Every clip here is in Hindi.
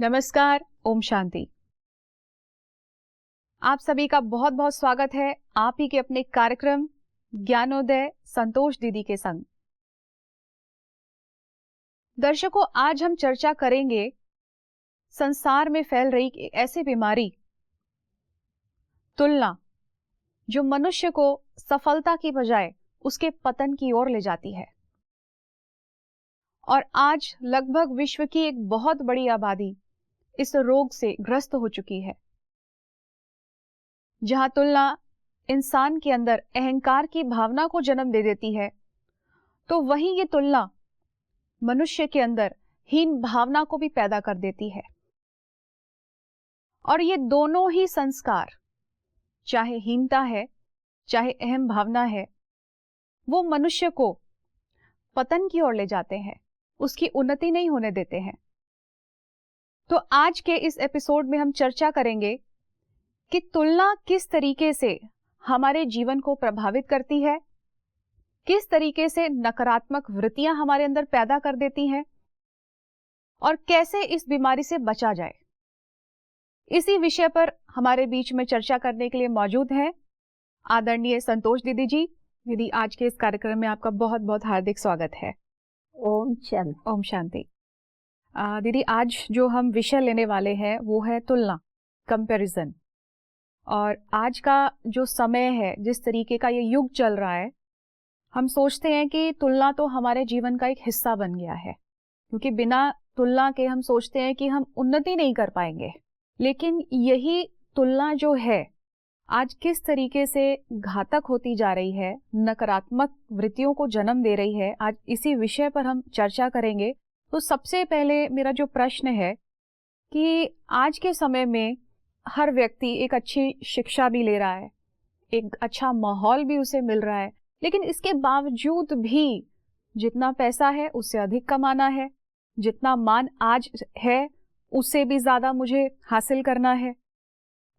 नमस्कार, ओम शांति। आप सभी का बहुत बहुत स्वागत है आप ही के अपने कार्यक्रम ज्ञानोदय संतोष दीदी के संग। दर्शकों, आज हम चर्चा करेंगे संसार में फैल रही एक ऐसी बीमारी तुलना, जो मनुष्य को सफलता की बजाय उसके पतन की ओर ले जाती है। और आज लगभग विश्व की एक बहुत बड़ी आबादी इस रोग से ग्रस्त हो चुकी है। जहां तुलना इंसान के अंदर अहंकार की भावना को जन्म दे देती है, तो वहीं ये तुलना मनुष्य के अंदर हीन भावना को भी पैदा कर देती है। और ये दोनों ही संस्कार, चाहे हीनता है चाहे अहम भावना है, वो मनुष्य को पतन की ओर ले जाते हैं, उसकी उन्नति नहीं होने देते हैं। तो आज के इस एपिसोड में हम चर्चा करेंगे कि तुलना किस तरीके से हमारे जीवन को प्रभावित करती है, किस तरीके से नकारात्मक वृत्तियां हमारे अंदर पैदा कर देती हैं और कैसे इस बीमारी से बचा जाए। इसी विषय पर हमारे बीच में चर्चा करने के लिए मौजूद हैं आदरणीय संतोष दीदी जी। दीदी, आज के इस कार्यक्रम में आपका बहुत बहुत हार्दिक स्वागत है। ओम शांति। ओम शांति। दीदी, आज जो हम विषय लेने वाले हैं वो है तुलना, कंपैरिजन। और आज का जो समय है, जिस तरीके का ये युग चल रहा है, हम सोचते हैं कि तुलना तो हमारे जीवन का एक हिस्सा बन गया है, क्योंकि बिना तुलना के हम सोचते हैं कि हम उन्नति नहीं कर पाएंगे। लेकिन यही तुलना जो है आज किस तरीके से घातक होती जा रही है, नकारात्मक वृत्तियों को जन्म दे रही है, आज इसी विषय पर हम चर्चा करेंगे। तो सबसे पहले मेरा जो प्रश्न है कि आज के समय में हर व्यक्ति एक अच्छी शिक्षा भी ले रहा है, एक अच्छा माहौल भी उसे मिल रहा है, लेकिन इसके बावजूद भी जितना पैसा है उससे अधिक कमाना है, जितना मान आज है उससे भी ज्यादा मुझे हासिल करना है।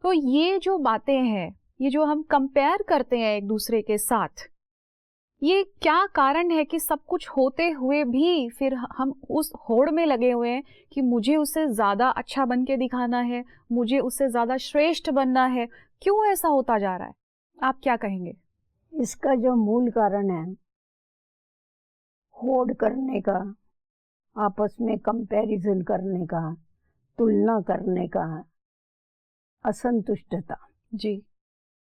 तो ये जो बातें हैं, ये जो हम कंपेयर करते हैं एक दूसरे के साथ, ये क्या कारण है कि सब कुछ होते हुए भी फिर हम उस होड़ में लगे हुए हैं कि मुझे उससे ज्यादा अच्छा बन के दिखाना है, मुझे उससे ज्यादा श्रेष्ठ बनना है। क्यों ऐसा होता जा रहा है, आप क्या कहेंगे? इसका जो मूल कारण है होड़ करने का, आपस में कंपैरिजन करने का, तुलना करने का, असंतुष्टता। जी।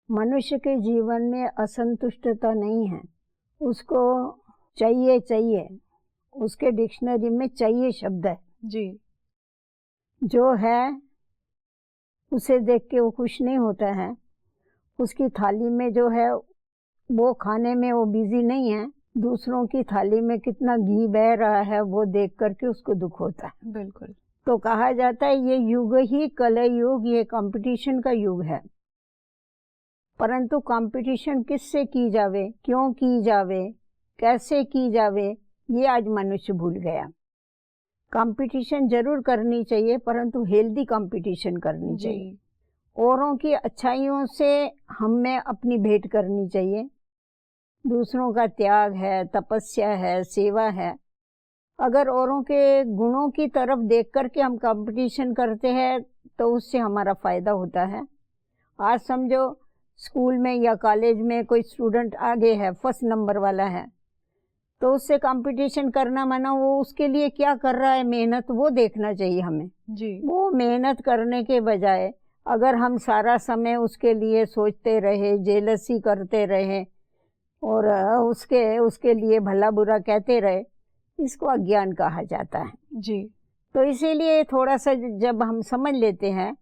मनुष्य के जीवन में असंतुष्टता नहीं है, उसको चाहिए चाहिए, उसके डिक्शनरी में चाहिए शब्द है। जी। जो है उसे देख के वो खुश नहीं होता है, उसकी थाली में जो है वो खाने में वो बिजी नहीं है, दूसरों की थाली में कितना घी बह रहा है वो देख करके उसको दुख होता है। बिल्कुल। तो कहा जाता है ये युग ही कलयुग, ये कंपटीशन का युग है। परंतु कंपटीशन किससे की जावे, क्यों की जावे, कैसे की जावे, ये आज मनुष्य भूल गया। कंपटीशन जरूर करनी चाहिए, परंतु हेल्दी कंपटीशन करनी चाहिए। औरों की अच्छाइयों से हमें अपनी भेंट करनी चाहिए। दूसरों का त्याग है, तपस्या है, सेवा है। अगर औरों के गुणों की तरफ देख करके हम कंपटीशन करते हैं तो उससे हमारा फायदा होता है। आज समझो स्कूल में या कॉलेज में कोई स्टूडेंट आगे है, फर्स्ट नंबर वाला है, तो उससे कंपटीशन करना माना वो उसके लिए क्या कर रहा है, मेहनत, वो देखना चाहिए हमें। जी। वो मेहनत करने के बजाय अगर हम सारा समय उसके लिए सोचते रहे, जेलसी करते रहे और उसके लिए भला बुरा कहते रहे, इसको अज्ञान कहा जाता है। जी। तो इसीलिए थोड़ा सा जब हम समझ लेते हैं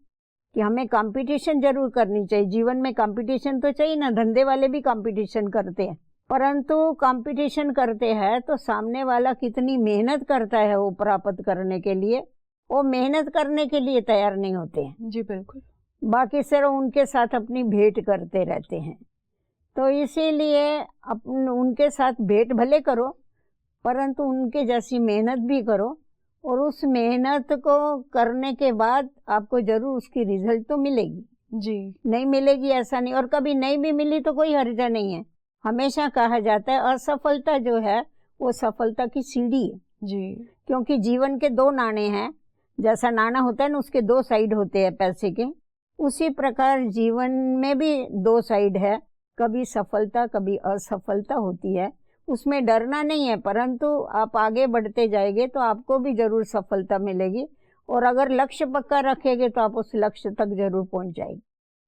कि हमें कंपटीशन जरूर करनी चाहिए, जीवन में कंपटीशन तो चाहिए ना, धंधे वाले भी कंपटीशन करते हैं, परंतु कंपटीशन करते हैं तो सामने वाला कितनी मेहनत करता है वो प्राप्त करने के लिए, वो मेहनत करने के लिए तैयार नहीं होते हैं। जी बिल्कुल। बाकी सिर्फ उनके साथ अपनी भेंट करते रहते हैं। तो इसीलिए उनके साथ भेंट भले करो, परंतु उनके जैसी मेहनत भी करो, और उस मेहनत को करने के बाद आपको जरूर उसकी रिजल्ट तो मिलेगी। जी। नहीं मिलेगी ऐसा नहीं, और कभी नहीं भी मिली तो कोई हर्जा नहीं है। हमेशा कहा जाता है असफलता जो है वो सफलता की सीढ़ी है। जी। क्योंकि जीवन के दो नाणे हैं, जैसा नाणा होता है ना, उसके दो साइड होते हैं पैसे के, उसी प्रकार जीवन में भी दो साइड है। कभी सफलता कभी असफलता होती है, उसमें डरना नहीं है, परंतु आप आगे बढ़ते जाएंगे तो आपको भी जरूर सफलता मिलेगी। और अगर लक्ष्य पक्का रखेंगे तो आप उस लक्ष्य तक जरूर पहुंच जाएंगे।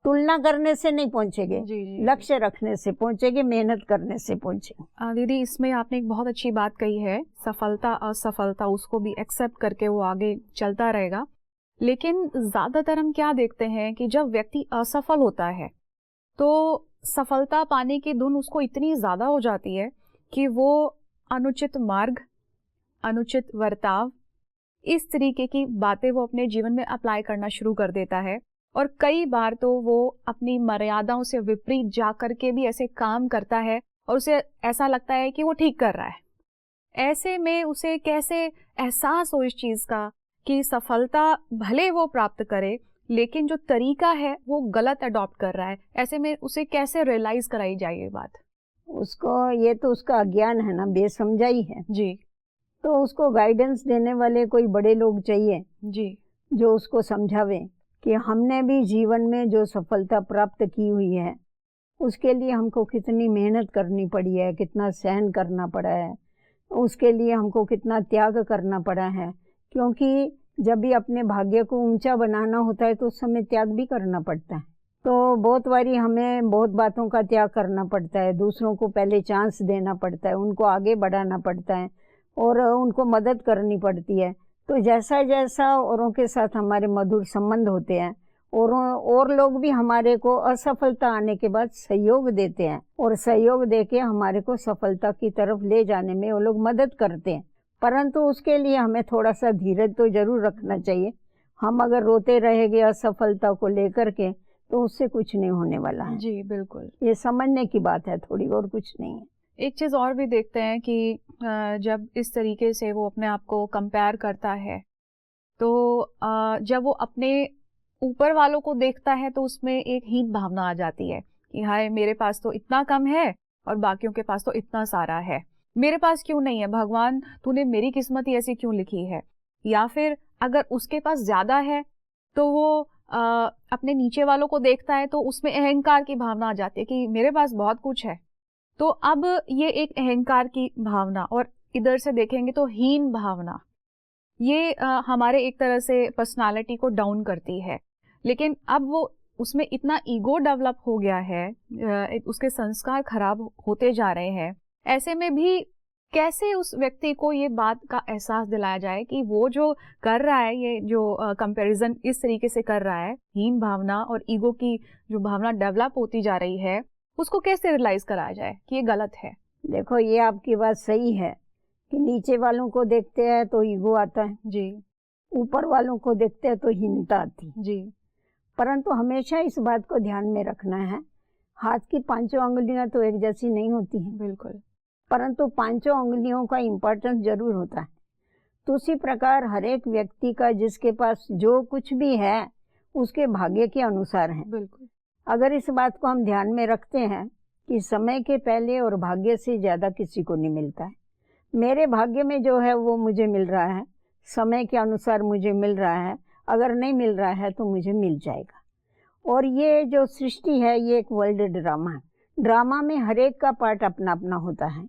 तुलना करने से नहीं पहुंचेंगे, लक्ष्य रखने से पहुंचेंगे, मेहनत करने से पहुंचेंगे। दीदी, इसमें आपने एक बहुत अच्छी बात कही है, सफलता असफलता उसको भी एक्सेप्ट करके वो आगे चलता रहेगा। लेकिन ज्यादातर हम क्या देखते हैं कि जब व्यक्ति असफल होता है तो सफलता पाने की धुन उसको इतनी ज्यादा हो जाती है कि वो अनुचित मार्ग, अनुचित बर्ताव, इस तरीके की बातें वो अपने जीवन में अप्लाई करना शुरू कर देता है। और कई बार तो वो अपनी मर्यादाओं से विपरीत जाकर के भी ऐसे काम करता है और उसे ऐसा लगता है कि वो ठीक कर रहा है। ऐसे में उसे कैसे एहसास हो इस चीज का कि सफलता भले वो प्राप्त करे लेकिन जो तरीका है वो गलत अडॉप्ट कर रहा है, ऐसे में उसे कैसे रियलाइज कराई जाए ये बात? उसको, ये तो उसका अज्ञान है ना, बेसमझाई है जी। तो उसको गाइडेंस देने वाले कोई बड़े लोग चाहिए जी। जो उसको समझावे कि हमने भी जीवन में जो सफलता प्राप्त की हुई है उसके लिए हमको कितनी मेहनत करनी पड़ी है, कितना सहन करना पड़ा है, उसके लिए हमको कितना त्याग करना पड़ा है। क्योंकि जब भी अपने भाग्य को ऊंचा बनाना होता है तो उस समय त्याग भी करना पड़ता है। तो बहुत बारी हमें बहुत बातों का त्याग करना पड़ता है, दूसरों को पहले चांस देना पड़ता है, उनको आगे बढ़ाना पड़ता है और उनको मदद करनी पड़ती है। तो जैसा जैसा औरों के साथ हमारे मधुर संबंध होते हैं और लोग भी हमारे को असफलता आने के बाद सहयोग देते हैं और सहयोग देके हमारे को सफलता की तरफ ले जाने में वो लोग मदद करते हैं। परंतु उसके लिए हमें थोड़ा सा धीरज तो जरूर रखना चाहिए। हम अगर रोते रहेंगे असफलता को लेकर के तो उससे कुछ नहीं होने वाला है। जी बिल्कुल, ये समझने की बात है थोड़ी, और कुछ नहीं है। एक चीज़ और भी देखते हैं कि जब इस तरीके से वो अपने आप को कंपेयर करता है तो जब वो अपने ऊपर वालों को देखता है तो उसमें एक हीन भावना आ जाती है कि हाय मेरे पास तो इतना कम है और बाकियों के पास तो इतना सारा है, मेरे पास क्यों नहीं है, भगवान तूने मेरी किस्मत ही ऐसी क्यों लिखी है। या फिर अगर उसके पास ज्यादा है तो वो अपने नीचे वालों को देखता है तो उसमें अहंकार की भावना आ जाती है कि मेरे पास बहुत कुछ है। तो अब ये एक अहंकार की भावना और इधर से देखेंगे तो हीन भावना, ये हमारे एक तरह से पर्सनालिटी को डाउन करती है। लेकिन अब वो उसमें इतना ईगो डेवलप हो गया है, उसके संस्कार खराब होते जा रहे हैं। ऐसे में भी कैसे उस व्यक्ति को ये बात का एहसास दिलाया जाए कि वो जो कर रहा है, ये जो कंपैरिजन इस तरीके से कर रहा है, हीन भावना और ईगो की जो भावना डेवलप होती जा रही है, उसको कैसे रियलाइज कराया जाए कि ये गलत है? देखो, ये आपकी बात सही है कि नीचे वालों को देखते हैं तो ईगो आता है जी, ऊपर वालों को देखते हैं तो हीनता आती जी। परंतु हमेशा इस बात को ध्यान में रखना है, हाथ की पांचों उंगलियां तो एक जैसी नहीं होती हैं। बिल्कुल। परंतु पांचों उंगलियों का इम्पोर्टेंस जरूर होता है। तो उसी प्रकार हर एक व्यक्ति का जिसके पास जो कुछ भी है उसके भाग्य के अनुसार है। बिल्कुल। अगर इस बात को हम ध्यान में रखते हैं कि समय के पहले और भाग्य से ज्यादा किसी को नहीं मिलता है, मेरे भाग्य में जो है वो मुझे मिल रहा है, समय के अनुसार मुझे मिल रहा है, अगर नहीं मिल रहा है तो मुझे मिल जाएगा। और ये जो सृष्टि है ये एक वर्ल्ड ड्रामा है। ड्रामा में हर एक का पार्ट अपना अपना होता है।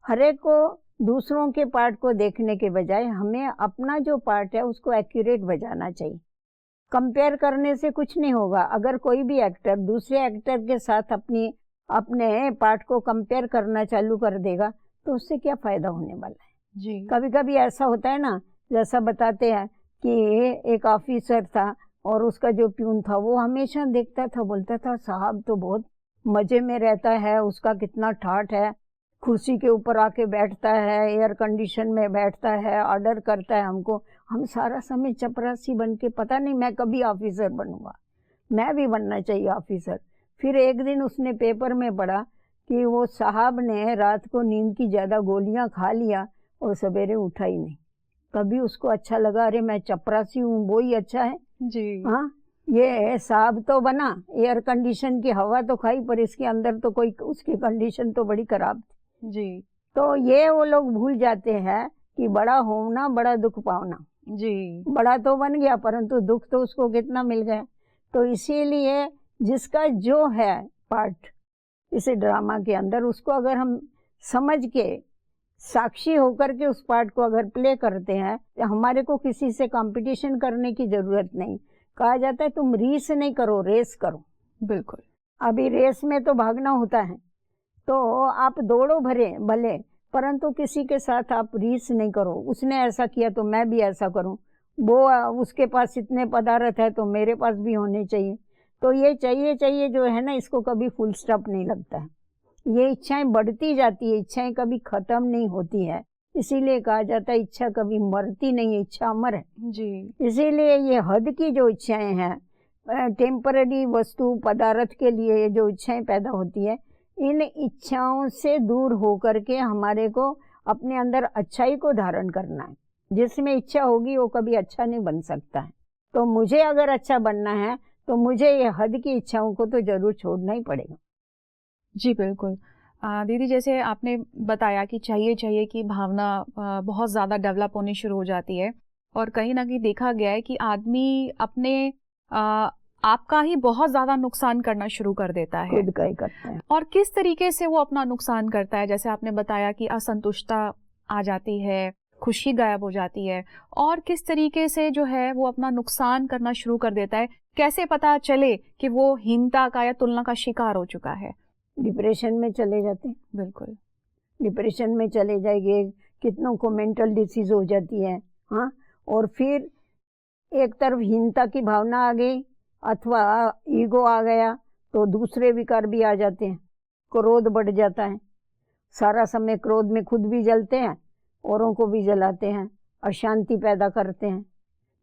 हर एक को दूसरों के पार्ट को देखने के बजाय हमें अपना जो पार्ट है उसको एक्यूरेट बजाना चाहिए। कंपेयर करने से कुछ नहीं होगा। अगर कोई भी एक्टर दूसरे एक्टर के साथ अपने पार्ट को कंपेयर करना चालू कर देगा तो उससे क्या फायदा होने वाला है। जी। कभी कभी ऐसा होता है ना, जैसा बताते हैं कि एक ऑफिसर था और उसका जो प्यून था वो हमेशा देखता था, बोलता था साहब तो बहुत मजे में रहता है, उसका कितना ठाठ है, कुर्सी के ऊपर आके बैठता है, एयर कंडीशन में बैठता है, ऑर्डर करता है हमको। हम सारा समय चपरासी बन के, पता नहीं मैं कभी ऑफिसर बनूंगा, मैं भी बनना चाहिए ऑफिसर। फिर एक दिन उसने पेपर में पढ़ा कि वो साहब ने रात को नींद की ज़्यादा गोलियां खा लिया और सवेरे उठा ही नहीं। तभी उसको अच्छा लगा, अरे मैं चपरासी हूँ वो ही अच्छा है जी। हाँ, ये साहब तो बना, एयर कंडीशन की हवा तो खाई पर इसके अंदर तो कोई, उसकी कंडीशन तो बड़ी खराब थी। जी। तो ये वो लोग भूल जाते हैं कि बड़ा होना बड़ा दुख पावना। जी। बड़ा तो बन गया परंतु दुख तो उसको कितना मिल गया। तो इसीलिए जिसका जो है पार्ट इस ड्रामा के अंदर, उसको अगर हम समझ के साक्षी होकर के उस पार्ट को अगर प्ले करते हैं, तो हमारे को किसी से कंपटीशन करने की जरूरत नहीं। कहा जाता है तुम रीस नहीं करो, रेस करो। बिल्कुल। अभी रेस में तो भागना होता है, तो आप दौड़ो भले, परंतु किसी के साथ आप रीस नहीं करो। उसने ऐसा किया तो मैं भी ऐसा करूं, वो उसके पास इतने पदार्थ है तो मेरे पास भी होने चाहिए। तो ये चाहिए जो है ना, इसको कभी फुल स्टॉप नहीं लगता है। ये इच्छाएं बढ़ती जाती है, इच्छाएं कभी खत्म नहीं होती है। इसीलिए कहा जाता है इच्छा कभी मरती नहीं है, इच्छा अमर है जी। इसीलिए ये हद की जो इच्छाएं हैं, टेम्पररी वस्तु पदार्थ के लिए जो इच्छाएं पैदा होती है, इन इच्छाओं से दूर होकर के हमारे को अपने अंदर अच्छाई को धारण करना है। जिसमें इच्छा होगी वो कभी अच्छा नहीं बन सकता है। तो मुझे अगर अच्छा बनना है तो मुझे ये हद की इच्छाओं को तो जरूर छोड़ना ही पड़ेगा। जी बिल्कुल। दीदी, जैसे आपने बताया कि चाहिए की भावना बहुत ज़्यादा डेवलप होनी शुरू हो जाती है, और कहीं ना कहीं देखा गया है कि आदमी अपने आपका ही बहुत ज़्यादा नुकसान करना शुरू कर देता है। खुद का ही करता है। और किस तरीके से वो अपना नुकसान करता है? जैसे आपने बताया कि असंतुष्टता आ जाती है, खुशी गायब हो जाती है, और किस तरीके से जो है वो अपना नुकसान करना शुरू कर देता है? कैसे पता चले कि वो हीनता का या तुलना का शिकार हो चुका है? डिप्रेशन में चले जाते हैं। बिल्कुल। डिप्रेशन में चले जाएंगे, कितनों को मेंटल डिसीज हो जाती है। हाँ, और फिर एक तरफ हीनता की भावना आ गई अथवा ईगो आ गया तो दूसरे विकार भी आ जाते हैं। क्रोध बढ़ जाता है, सारा समय क्रोध में खुद भी जलते हैं, औरों को भी जलाते हैं, अशांति पैदा करते हैं।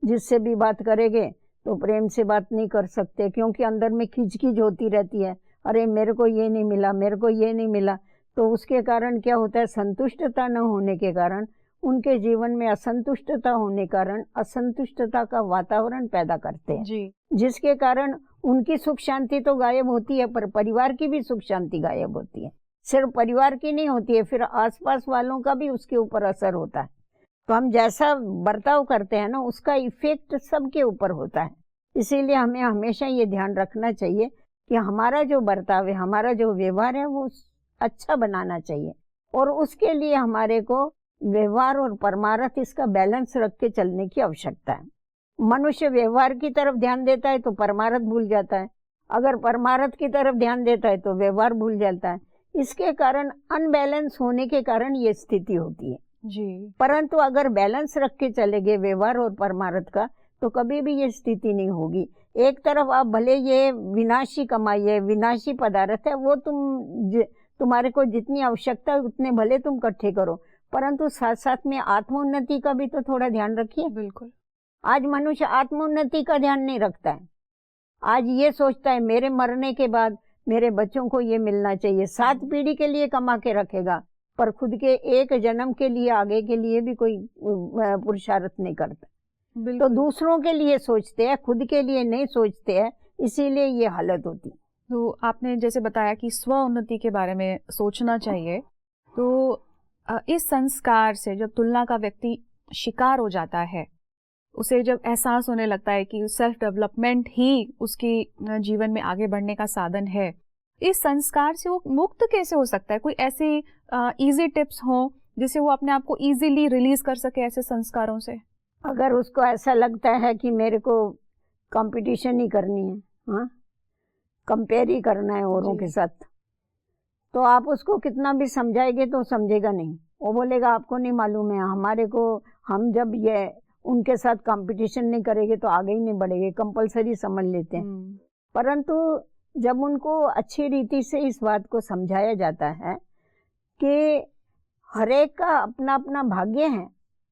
जिससे भी बात करेंगे तो प्रेम से बात नहीं कर सकते, क्योंकि अंदर में खिचखिच होती रहती है, अरे मेरे को ये नहीं मिला, मेरे को ये नहीं मिला। तो उसके कारण क्या होता है, संतुष्टता न होने के कारण उनके जीवन में असंतुष्टता होने कारण असंतुष्टता का वातावरण पैदा करते हैं जी। जिसके कारण उनकी सुख शांति तो गायब होती है, पर परिवार की भी सुख शांति गायब होती है। सिर्फ परिवार की नहीं होती है, फिर आसपास वालों का भी उसके ऊपर असर होता है। तो हम जैसा बर्ताव करते हैं ना, उसका इफेक्ट सबके ऊपर होता है। इसीलिए हमें हमेशा ये ध्यान रखना चाहिए कि हमारा जो बर्ताव है, हमारा जो व्यवहार है, वो अच्छा बनाना चाहिए। और उसके लिए हमारे को व्यवहार और परमार्थ इसका बैलेंस रख के चलने की आवश्यकता है। मनुष्य व्यवहार की तरफ ध्यान देता है तो परमार्थ भूल जाता है, अगर परमार्थ की तरफ ध्यान देता है तो व्यवहार भूल जाता है। इसके कारण अनबैलेंस होने के कारण ये स्थिति होती है जी। परंतु अगर बैलेंस रख के चलेंगे व्यवहार और परमार्थ का, तो कभी भी ये स्थिति नहीं होगी। एक तरफ आप भले ये विनाशी कमाई है, विनाशी पदार्थ है, वो तुम्हारे को जितनी आवश्यकता है उतने भले तुम इकट्ठे करो, परंतु साथ साथ में आत्मोन्नति का भी तो थोड़ा ध्यान रखिए। बिल्कुल। आज मनुष्य आत्मोन्नति का ध्यान नहीं रखता है। आज ये सोचता है मेरे मरने के बाद मेरे बच्चों को ये मिलना चाहिए, 7 पीढ़ी के लिए कमा के रखेगा, पर खुद के एक जन्म के लिए, आगे के लिए भी कोई पुरुषार्थ नहीं करता। तो दूसरों के लिए सोचते हैं, खुद के लिए नहीं सोचते हैं, इसीलिए ये हालत होती। तो आपने जैसे बताया कि स्व उन्नति के बारे में सोचना चाहिए, तो इस संस्कार से जब तुलना का व्यक्ति शिकार हो जाता है, उसे जब एहसास होने लगता है कि सेल्फ डेवलपमेंट ही उसकी जीवन में आगे बढ़ने का साधन है, इस संस्कार से वो मुक्त कैसे हो सकता है? कोई ऐसी इजी टिप्स हो जिससे वो अपने आप को इजीली रिलीज कर सके ऐसे संस्कारों से? अगर उसको ऐसा लगता है कि मेरे को कंपटीशन ही करनी है, हाँ, कंपेयर ही करना है औरों के साथ, तो आप उसको कितना भी समझाएंगे तो समझेगा नहीं। वो बोलेगा आपको नहीं मालूम है, हमारे को, हम जब ये उनके साथ कंपटीशन नहीं करेंगे तो आगे ही नहीं बढ़ेंगे, कंपलसरी समझ लेते हैं। परंतु जब उनको अच्छी रीति से इस बात को समझाया जाता है कि हरेक का अपना अपना भाग्य है,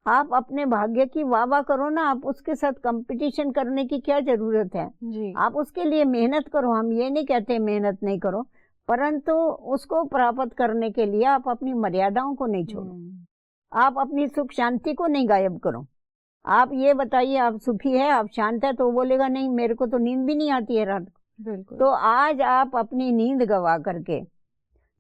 आप अपने भाग्य की वाह करो ना, आप उसके साथ कंपटीशन करने की क्या जरूरत है जी। आप उसके लिए मेहनत करो, हम ये नहीं कहते मेहनत नहीं करो, परंतु उसको प्राप्त करने के लिए आप अपनी मर्यादाओं को नहीं छोड़ो, आप अपनी सुख शांति को नहीं गायब करो। आप ये बताइए आप सुखी है, आप शांत है, तो वो बोलेगा नहीं मेरे को तो नींद भी नहीं आती है रात को। बिल्कुल। तो आज आप अपनी नींद गवा करके,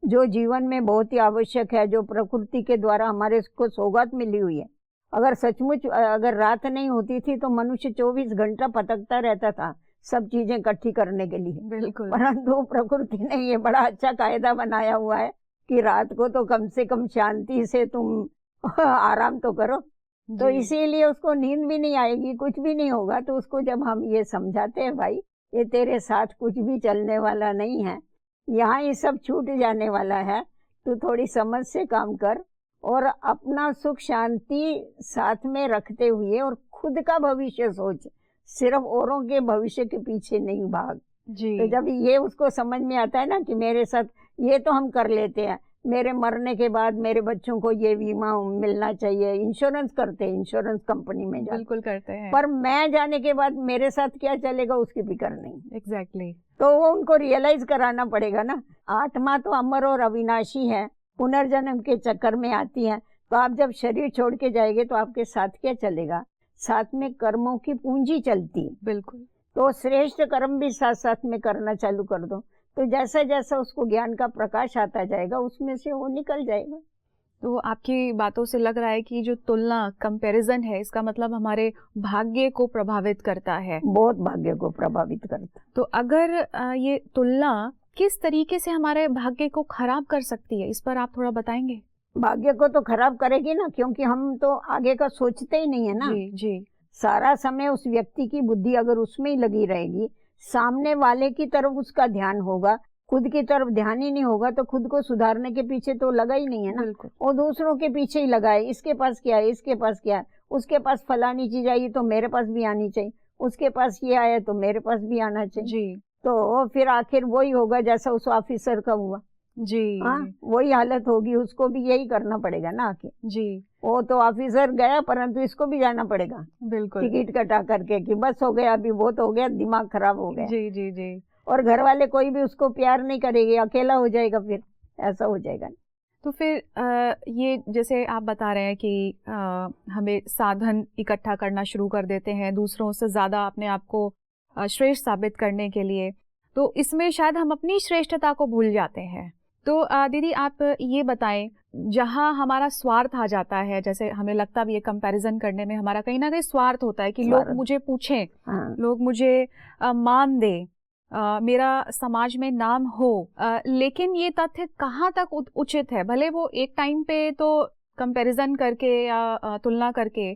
जो जीवन में बहुत ही आवश्यक है, जो प्रकृति के द्वारा हमारे को सौगात मिली हुई है, अगर सचमुच अगर रात नहीं होती थी तो मनुष्य 24 घंटा भटकता रहता था सब चीजें इकट्ठी करने के लिए। बिल्कुल। परंतु प्रकृति ने ये बड़ा अच्छा कायदा बनाया हुआ है कि रात को तो कम से कम शांति से तुम आराम तो करो। तो इसीलिए उसको नींद भी नहीं आएगी, कुछ भी नहीं होगा। तो उसको जब हम ये समझाते हैं, भाई ये तेरे साथ कुछ भी चलने वाला नहीं है, यहाँ ये सब छूट जाने वाला है, तू थोड़ी समझ से काम कर और अपना सुख शांति साथ में रखते हुए और खुद का भविष्य सोच, सिर्फ औरों के भविष्य के पीछे नहीं भाग। जी। तो जब ये उसको समझ में आता है ना कि मेरे साथ ये तो हम कर लेते हैं, मेरे मरने के बाद मेरे बच्चों को ये बीमा मिलना चाहिए, इंश्योरेंस करते हैं, इंश्योरेंस कंपनी में जाते, बिल्कुल करते हैं, पर मैं जाने के बाद मेरे साथ क्या चलेगा उसकी फिक्र नहीं। एग्जैक्टली। तो वो उनको रियलाइज कराना पड़ेगा ना, आत्मा तो अमर और अविनाशी है, पुनर्जन्म के चक्कर में आती है। तो आप जब शरीर छोड़ के जाएंगे तो आपके साथ क्या चलेगा? साथ में कर्मों की पूंजी चलती है। बिल्कुल। तो श्रेष्ठ कर्म भी साथ साथ में करना चालू कर दो, तो जैसा जैसा उसको ज्ञान का प्रकाश आता जाएगा उसमें से वो निकल जाएगा। तो आपकी बातों से लग रहा है कि जो तुलना, कंपैरिजन है, इसका मतलब हमारे भाग्य को प्रभावित करता है। बहुत भाग्य को प्रभावित करता। तो अगर ये तुलना किस तरीके से हमारे भाग्य को खराब कर सकती है, इस पर आप थोड़ा बताएंगे? भाग्य को तो खराब करेगी ना, क्योंकि हम तो आगे का सोचते ही नहीं है ना। जी जी। सारा समय उस व्यक्ति की बुद्धि अगर उसमें ही लगी रहेगी, सामने वाले की तरफ उसका ध्यान होगा, खुद की तरफ ध्यान ही नहीं होगा, तो खुद को सुधारने के पीछे तो लगा ही नहीं है ना। और दूसरों के पीछे ही लगा है, इसके पास क्या है, इसके पास क्या है, उसके पास फलानी चीज आई तो मेरे पास भी आनी चाहिए, उसके पास ये आया तो मेरे पास भी आना चाहिए जी। तो फिर आखिर वही होगा जैसा उस ऑफिसर का हुआ जी। हाँ, वही हालत होगी, उसको भी यही करना पड़ेगा ना आखिर। जी। वो तो ऑफिसर गया, परंतु इसको भी जाना पड़ेगा। बिल्कुल। टिकट कटा करके कि बस हो गया, अभी बहुत हो गया, दिमाग खराब हो गया। जी जी जी। और घर वाले कोई भी उसको प्यार नहीं करेंगे, अकेला हो जाएगा, फिर ऐसा हो जाएगा। तो फिर ये जैसे आप बता रहे हैं कि हमें साधन इकट्ठा करना शुरू कर देते हैं दूसरों से ज़्यादा अपने आप को श्रेष्ठ साबित करने के लिए, तो इसमें शायद हम अपनी श्रेष्ठता को भूल जाते हैं। तो दीदी आप ये बताएं, जहाँ हमारा स्वार्थ आ जाता है, जैसे हमें लगता भी है कंपैरिजन करने में हमारा कहीं ना कहीं स्वार्थ होता है कि लोग मुझे पूछें, लोग मुझे मान दें, मेरा समाज में नाम हो, लेकिन ये तथ्य कहाँ तक उचित है? भले वो एक टाइम पे तो कंपैरिजन करके या तुलना करके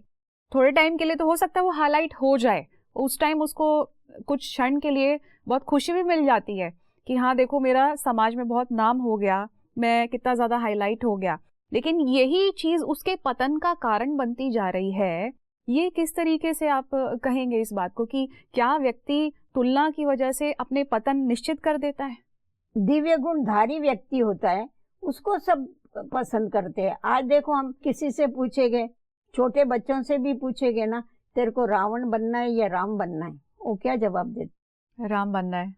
थोड़े टाइम के लिए तो हो सकता है वो हाईलाइट हो जाए, उस टाइम उसको कुछ क्षण के लिए बहुत खुशी भी मिल जाती है कि हाँ देखो मेरा समाज में बहुत नाम हो गया, मैं कितना ज़्यादा हाईलाइट हो गया, लेकिन यही चीज़ उसके पतन का कारण बनती जा रही है। ये किस तरीके से आप कहेंगे इस बात को कि क्या व्यक्ति तुलना की वजह से अपने पतन निश्चित कर देता है? दिव्य गुणधारी व्यक्ति होता है, उसको सब पसंद करते हैं। आज देखो हम किसी से पूछेंगे, छोटे बच्चों से भी पूछेंगे ना, तेरे को रावण बनना है या राम बनना है, वो क्या जवाब देते? राम बनना है।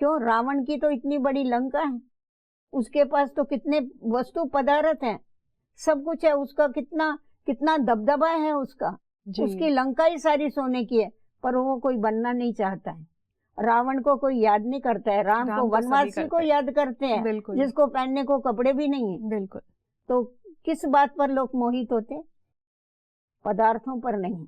क्यों? रावण की तो इतनी बड़ी लंका है, उसके पास तो कितने वस्तु पदार्थ हैं, सब कुछ है, उसका कितना कितना दबदबा है उसका, उसकी लंका ही सारी सोने की है, पर वो कोई बनना नहीं चाहता है। रावण को कोई याद नहीं करता है, राम को वनवासी को याद करते हैं, जिसको पहनने को कपड़े भी नहीं है। बिल्कुल। तो किस बात पर लोग मोहित होते? पदार्थों पर नहीं,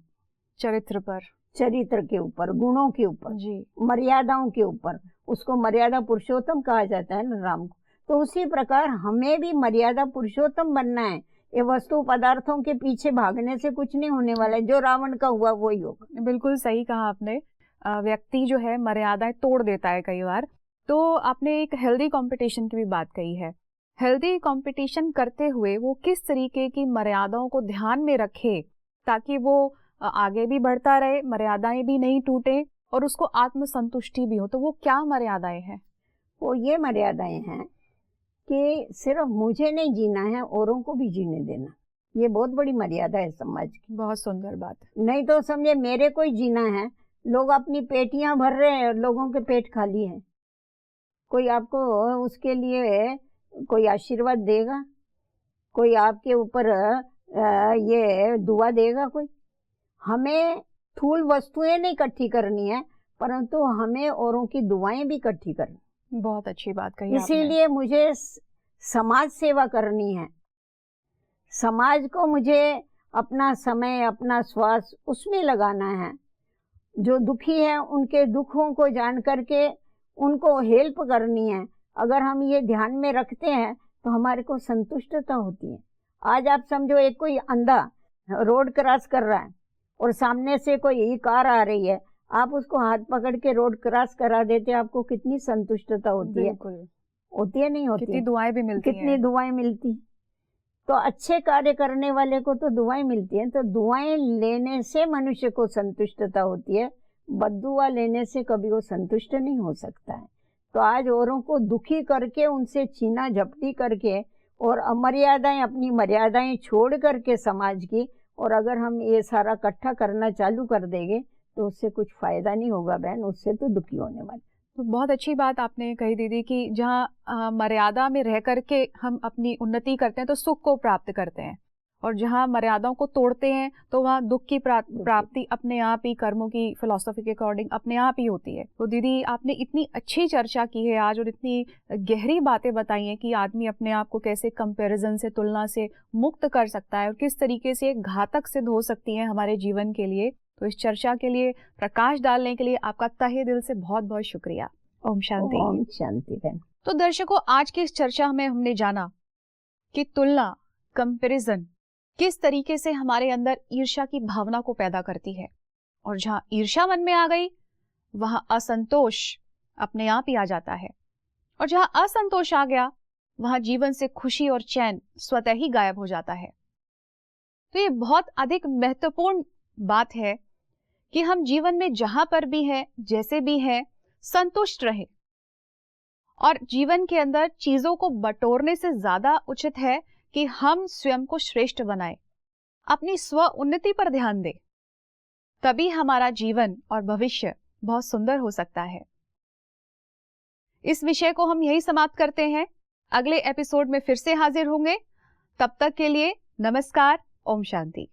चरित्र पर, चरित्र के ऊपर, गुणों के ऊपर, मर्यादाओं के ऊपर। उसको मर्यादा पुरुषोत्तम कहा जाता है ना राम को। तो उसी प्रकार हमें भी मर्यादा पुरुषोत्तम बनना है। ये वस्तु पदार्थों के पीछे भागने से कुछ नहीं होने वाला है, जो रावण का हुआ वही होगा। बिल्कुल सही कहा आपने। व्यक्ति जो है मर्यादाएं तोड़ देता है कई बार। तो आपने एक हेल्दी कंपटीशन की भी बात कही है। हेल्दी कंपटीशन करते हुए वो किस तरीके की मर्यादाओं को ध्यान में रखे ताकि वो आगे भी बढ़ता रहे, मर्यादाएं भी नहीं टूटे और उसको आत्मसंतुष्टि भी हो। तो वो क्या मर्यादाएं हैं? वो ये मर्यादाएं हैं कि सिर्फ मुझे नहीं जीना है, औरों को भी जीने देना। ये बहुत बड़ी मर्यादा है समाज की। बहुत सुंदर बात। नहीं तो समझे मेरे को ही जीना है, लोग अपनी पेटियां भर रहे हैं, लोगों के पेट खाली हैं। कोई आपको उसके लिए कोई आशीर्वाद देगा? कोई आपके ऊपर ये दुआ देगा? कोई? हमें स्थूल वस्तुएं नहीं इकट्ठी करनी है, परंतु हमें औरों की दुआएं भी इकट्ठी करनी। बहुत अच्छी बात कही। इसीलिए मुझे समाज सेवा करनी है, समाज को मुझे अपना समय, अपना श्वास उसमें लगाना है। जो दुखी है उनके दुखों को जान करके उनको हेल्प करनी है। अगर हम ये ध्यान में रखते हैं तो हमारे को संतुष्टता होती है। आज आप समझो एक कोई अंधा रोड क्रॉस कर रहा है और सामने से कोई कार आ रही है, आप उसको हाथ पकड़ के रोड क्रॉस करा देते, आपको कितनी संतुष्टता होती है? होती है, नहीं होती? कितनी दुआएं भी मिलती हैं। कितनी दुआएं मिलती। तो अच्छे कार्य करने वाले को तो दुआएं मिलती हैं। तो दुआएं लेने से मनुष्य को संतुष्टता होती है, बद्दुआ लेने से कभी वो संतुष्ट नहीं हो सकता है। तो आज औरों को दुखी करके, उनसे छीना झपटी करके और अमर्यादाएं, अपनी मर्यादाएं छोड़ करके समाज की, और अगर हम ये सारा इकट्ठा करना चालू कर देंगे तो उससे कुछ फायदा नहीं होगा बहन, उससे तो दुखी होने वाले। तो बहुत अच्छी बात आपने कही दीदी कि जहाँ मर्यादा में रह करके हम अपनी उन्नति करते हैं तो सुख को प्राप्त करते हैं, और जहाँ मर्यादाओं को तोड़ते हैं तो वहाँ दुख की प्राप्ति अपने आप ही कर्मों की फिलॉसफी के अकॉर्डिंग अपने आप ही होती है। तो दीदी आपने इतनी अच्छी चर्चा की है आज और इतनी गहरी बातें बताई हैं कि आदमी अपने आप को कैसे कंपैरिजन से, तुलना से मुक्त कर सकता है और किस तरीके से घातक सिद्ध हो सकती है हमारे जीवन के लिए। तो इस चर्चा के लिए, प्रकाश डालने के लिए आपका तहे दिल से बहुत बहुत शुक्रिया। ओम शांति। ओम शांति बहन। तो दर्शकों, आज की इस चर्चा में हमने जाना कि तुलना, कंपैरिजन किस तरीके से हमारे अंदर ईर्ष्या की भावना को पैदा करती है, और जहां ईर्ष्या मन में आ गई वहां असंतोष अपने आप ही आ जाता है, और जहां असंतोष आ गया वहां जीवन से खुशी और चैन स्वतः ही गायब हो जाता है। तो ये बहुत अधिक महत्वपूर्ण बात है कि हम जीवन में जहां पर भी हैं, जैसे भी हैं, संतुष्ट रहे, और जीवन के अंदर चीजों को बटोरने से ज्यादा उचित है कि हम स्वयं को श्रेष्ठ बनाएं, अपनी स्व उन्नति पर ध्यान दें, तभी हमारा जीवन और भविष्य बहुत सुंदर हो सकता है। इस विषय को हम यही समाप्त करते हैं। अगले एपिसोड में फिर से हाजिर होंगे। तब तक के लिए नमस्कार। ओम शांति।